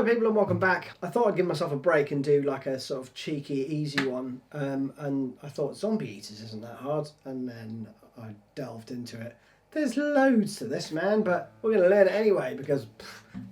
people, and welcome back. I thought I'd give myself a break and do like a sort of cheeky, easy one, and I thought Zombie Eaters isn't that hard, and then I delved into it. There's loads to this, man, but we're going to learn it anyway, because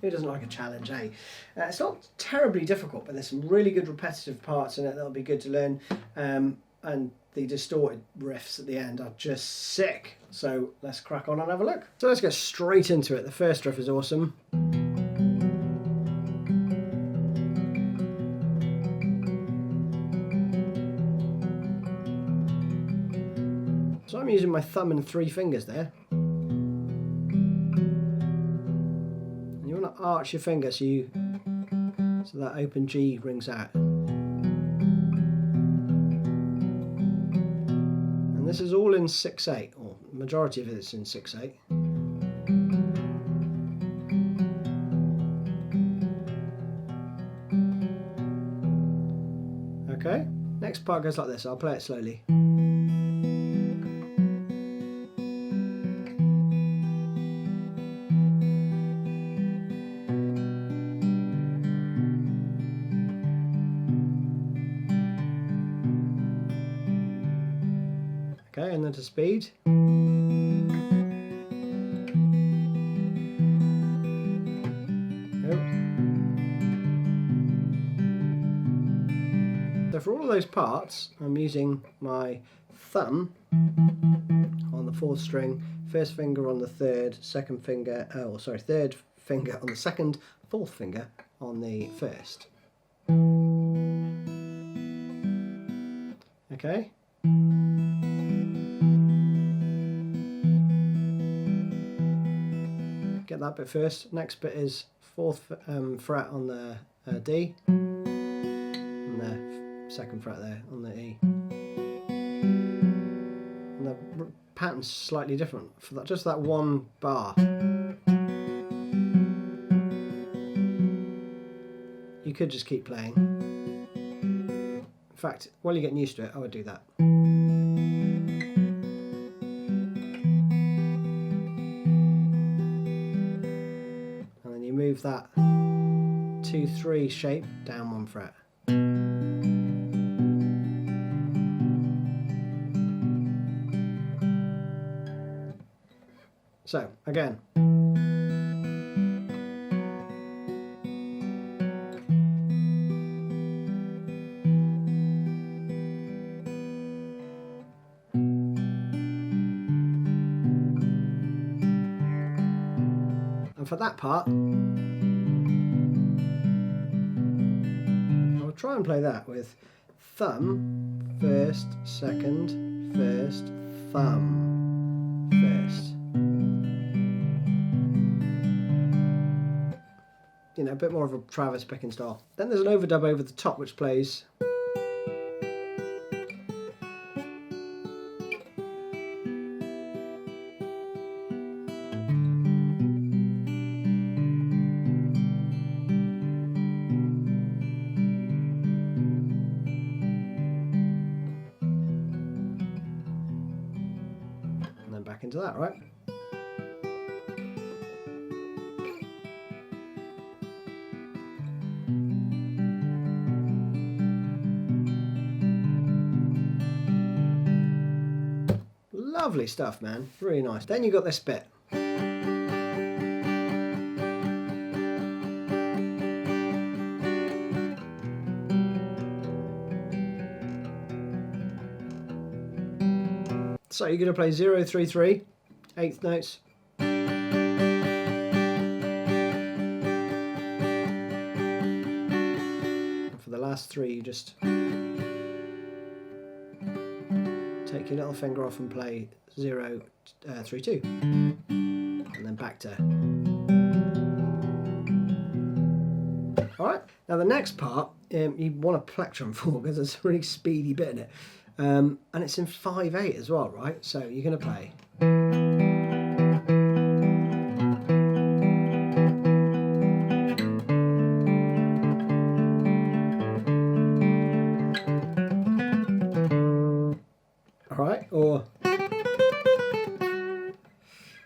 who doesn't like a challenge, eh? It's not terribly difficult, but there's some really good repetitive parts in it that'll be good to learn, and the distorted riffs at the end are just sick. So let's crack on and have a look. So let's go straight into it. The first riff is awesome. So I'm using my thumb and 3 fingers there. And you want to arch your finger so that open G rings out. And this is all in 6/8, or majority of it is in 6/8. Okay, next part goes like this. I'll play it slowly. Okay, and then to speed. So for all of those parts, I'm using my thumb on the 4th string, first finger on the 3rd, second finger, third finger on the 2nd, 4th finger on the 1st. Okay. Get that bit first. Next bit is 4th fret on the D, and the 2nd fret there on the E. And the pattern's slightly different for that, just that one bar. You could just keep playing. In fact, while you're getting used to it, I would do that. Move that 2-3 shape down 1 fret. So again. And for that part, I'll try and play that with thumb, 1st, 2nd, 1st, thumb, 1st. You know, a bit more of a Travis picking style. Then there's an overdub over the top which plays. Back into that, right? Lovely stuff, man. Really nice. Then you got this bit. So you're going to play 0, 3, 3, 8th notes. And for the last 3, you just take your little finger off and play 0, 3, 2. And then back to. Alright, now the next part, you want a plectrum for because there's a really speedy bit in it. And it's in 5/8 as well, right? So you're going to play. Alright, or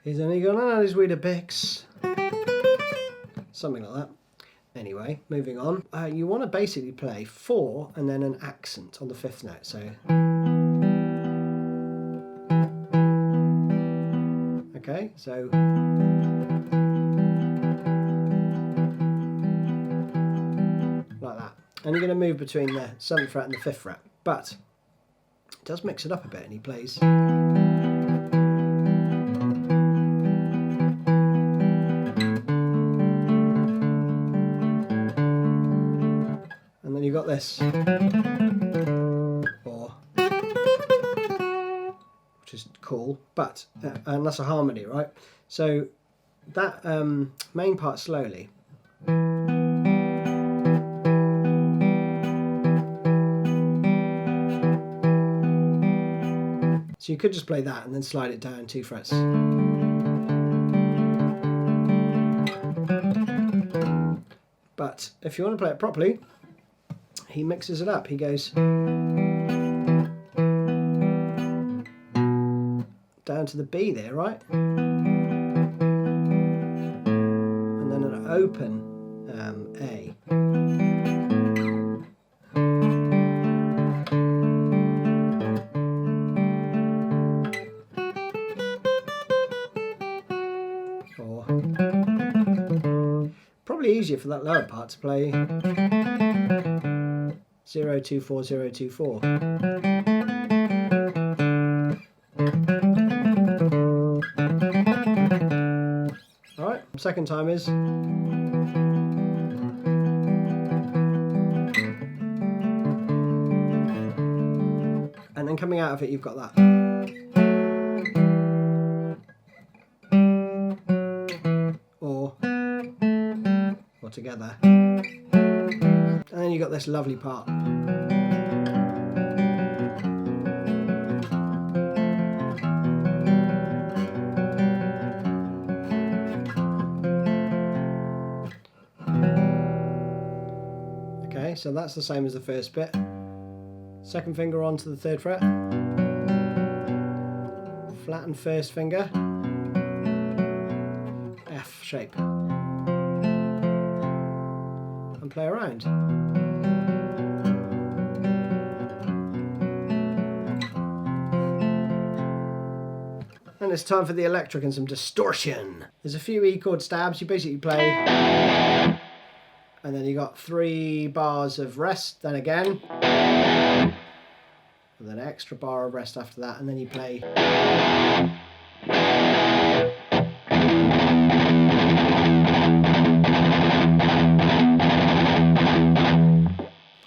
he's only gonna have his Weetabix. Something like that. Anyway, moving on. You want to basically play 4 and then an accent on the 5th note. So, okay, so like that. And you're going to move between the 7th fret and the 5th fret. But it does mix it up a bit, and he plays. And then you've got this. Or, which is cool, but, and that's a harmony, right? So that main part slowly. So you could just play that and then slide it down 2 frets. But if you want to play it properly, he mixes it up. He goes down to the B there, right? And then an open A. Or probably easier for that lower part to play 0-2-4-0-2-4. Alright, second time is and then coming out of it you've got that. Or together. And then you've got this lovely part. Okay, so that's the same as the first bit. Second finger onto the 3rd fret. Flatten first finger. F shape. And play around. And it's time for the electric and some distortion. There's a few E chord stabs. You basically play, and then you got 3 bars of rest, then again, and then an extra bar of rest after that, and then you play.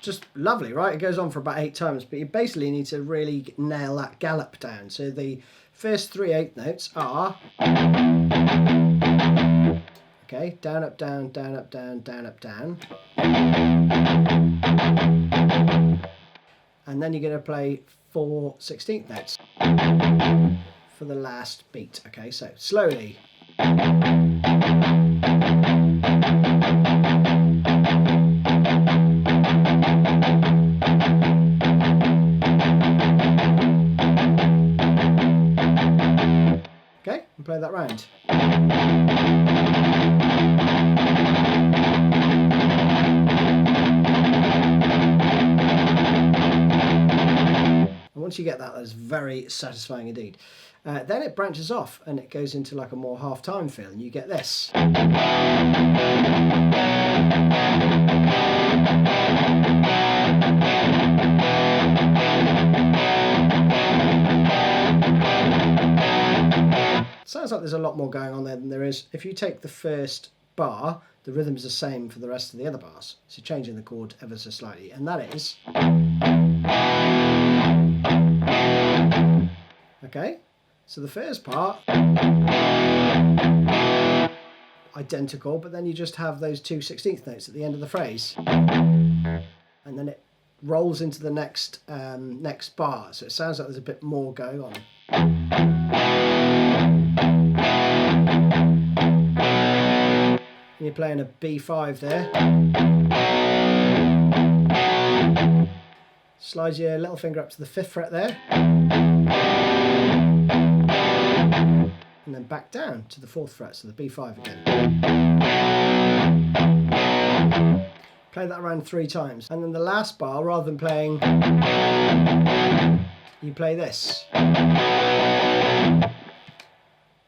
Just lovely, right? It goes on for about 8 times, but you basically need to really nail that gallop down. So the first 3 8th notes are, okay, down, up, down, down, up, down, down, up, down. And then you're going to play 4 16th notes for the last beat. Okay, so slowly. Okay, and play that round. And once you get that, that's very satisfying indeed. Then it branches off and it goes into like a more half-time feel, and you get this. Sounds like there's a lot more going on there than there is. If you take the first bar, the rhythm's the same for the rest of the other bars. So changing the chord ever so slightly, and that is. Okay, so the first part, identical, but then you just have those 2 16th notes at the end of the phrase. And then it rolls into the next next bar, so it sounds like there's a bit more going on. You're playing a B5 there. Slide your little finger up to the 5th fret there. And then back down to the 4th fret, so the B5 again. Play that around 3 times. And then the last bar, rather than playing, you play this.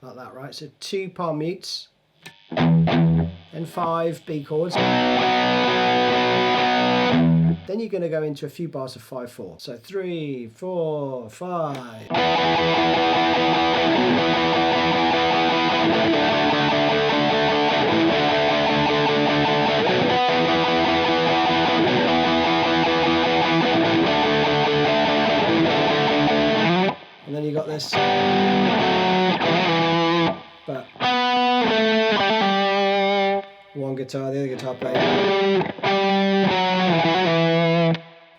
Like that, right? So 2 palm mutes, then 5 B chords. Then you're going to go into a few bars of 5/4. So 3, 4, 5. And then you got this. But one guitar, the other guitar player.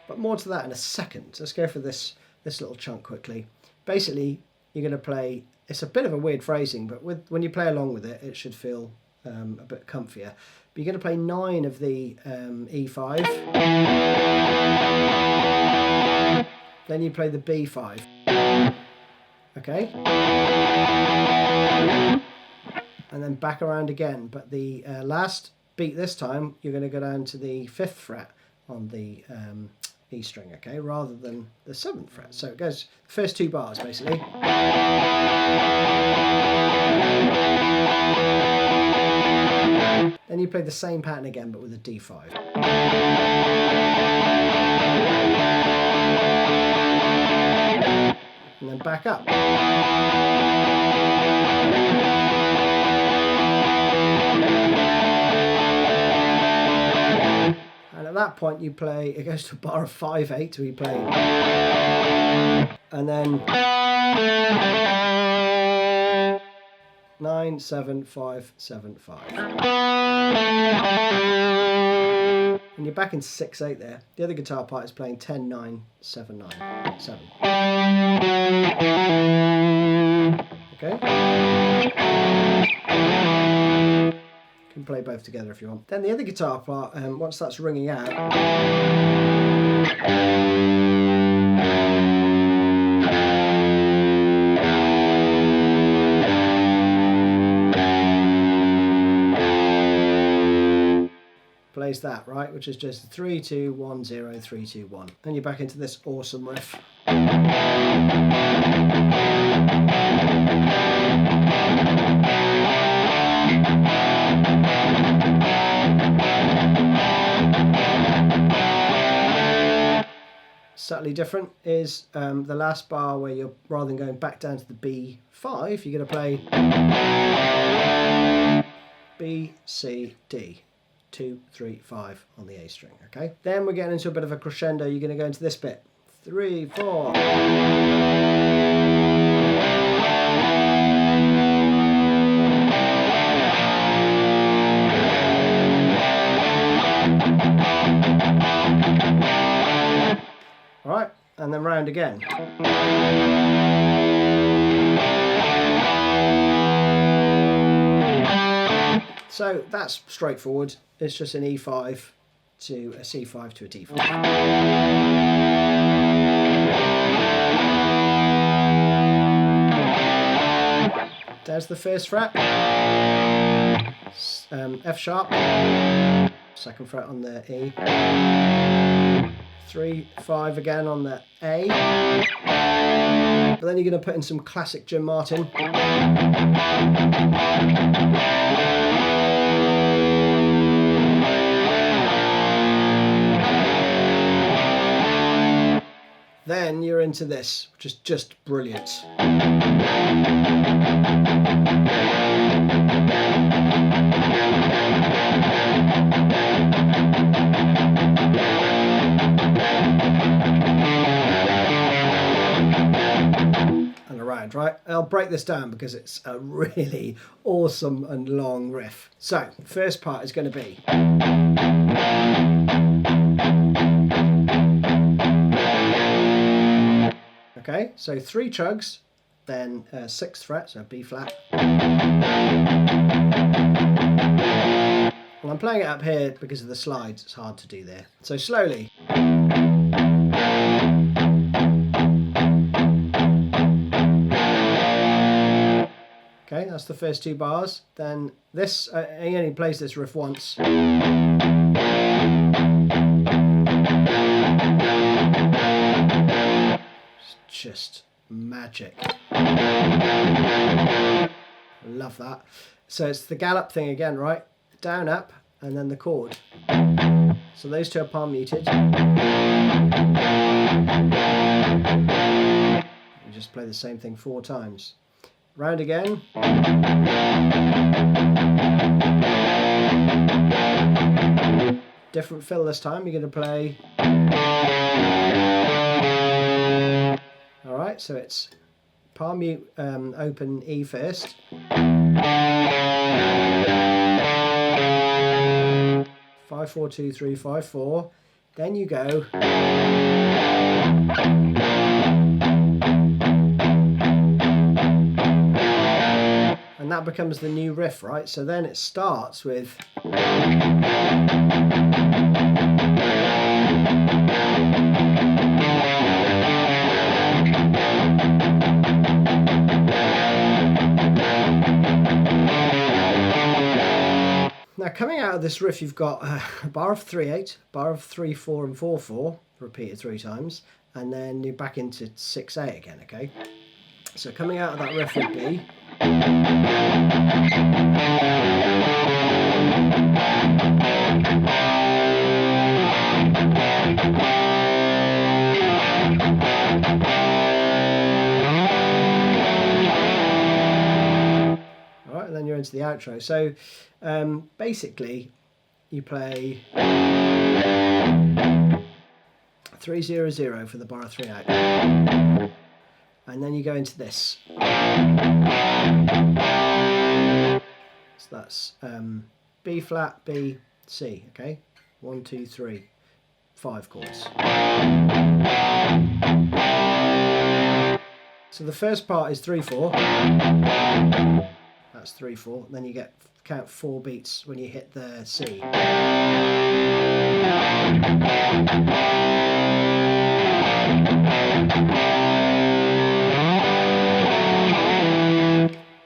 But more to that in a second. Let's go for this little chunk quickly. Basically, you're going to play, it's a bit of a weird phrasing, but when you play along with it, it should feel a bit comfier. But you're going to play 9 of the E5. Then you play the B5. Okay? And then back around again. But the last beat this time, you're going to go down to the 5th fret on the E string, okay, rather than the 7th fret. So it goes the first 2 bars basically. Then you play the same pattern again but with a D5. And then back up. And at that point you play, it goes to a bar of 5/8 where you play, and then 9, 7, 5, 7, 5. And you're back in 6/8 there. The other guitar part is playing 10, 9, 7, 9, 7. Okay? You can play both together if you want. Then the other guitar part, once that's ringing out, plays that, right, which is just 3, 2, 1, 0, 3, 2, 1. Then you're back into this awesome riff. Subtly different is the last bar where you're, rather than going back down to the B5, you're going to play B, C, D. 2, 3, 5 on the A string, okay? Then we're getting into a bit of a crescendo. You're going to go into this bit. 3, 4. All right, and then round again. So that's straightforward. It's just an E5 to a C5 to a D5. There's the first fret. F sharp. 2nd fret on the E. 3, 5 again on the A. But then you're going to put in some classic Jim Martin. Then you're into this, which is just brilliant. And around, right? I'll break this down because it's a really awesome and long riff. So, first part is going to be... Okay, so 3 chugs, then 6th fret, so B flat. And I'm playing it up here because of the slides, it's hard to do there. So slowly. Okay, that's the first 2 bars. Then this, he only plays this riff once. And It's just magic. Love that. So it's the gallop thing again, right? Down, up, and then the chord. So those two are palm muted. You just play the same thing 4 times. Round again. Different fill this time. You're going to play. Alright, so it's palm mute, open E first. 5, 4, 2, 3, 5, 4. Then you go. And that becomes the new riff, right? So then it starts with. Now coming out of this riff you've got a bar of 3/8, bar of 3/4 and 4/4 repeated 3 times, and then you're back into 6/8 again, okay? So coming out of that riff would be. Alright, and then you're into the outro. So basically you play 3/0/0 for the bar of 3/8, and then you go into this. So that's B flat, B, C, okay? 1, 2, 3, 5 chords. So the first part is 3/4. That's 3/4. Then you count 4 beats when you hit the C.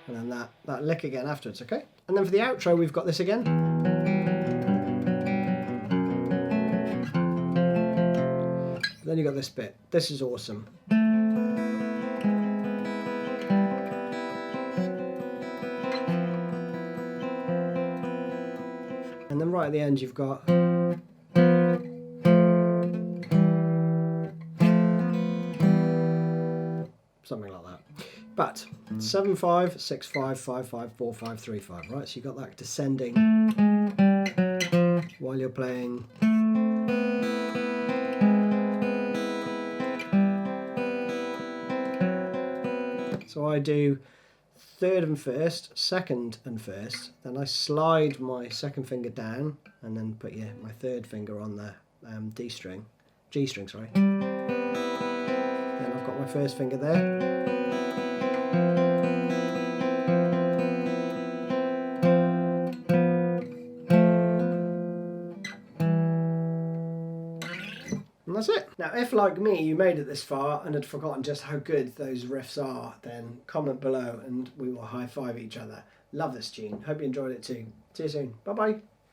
And then that lick again afterwards, okay? And then for the outro we've got this again. Then you got this bit. This is awesome. And then right at the end you've got. Something like that. But 7/5, 6/5, 5/5, 4/5, 3/5, right? So you've got that descending while you're playing. So I do 3rd and 1st, 2nd and 1st, then I slide my 2nd finger down and then put my 3rd finger on the G string, sorry. Then I've got my 1st finger there. And that's it. Now if like me you made it this far and had forgotten just how good those riffs are, then comment below and we will high five each other. Love this tune. Hope you enjoyed it too. See you soon. Bye bye.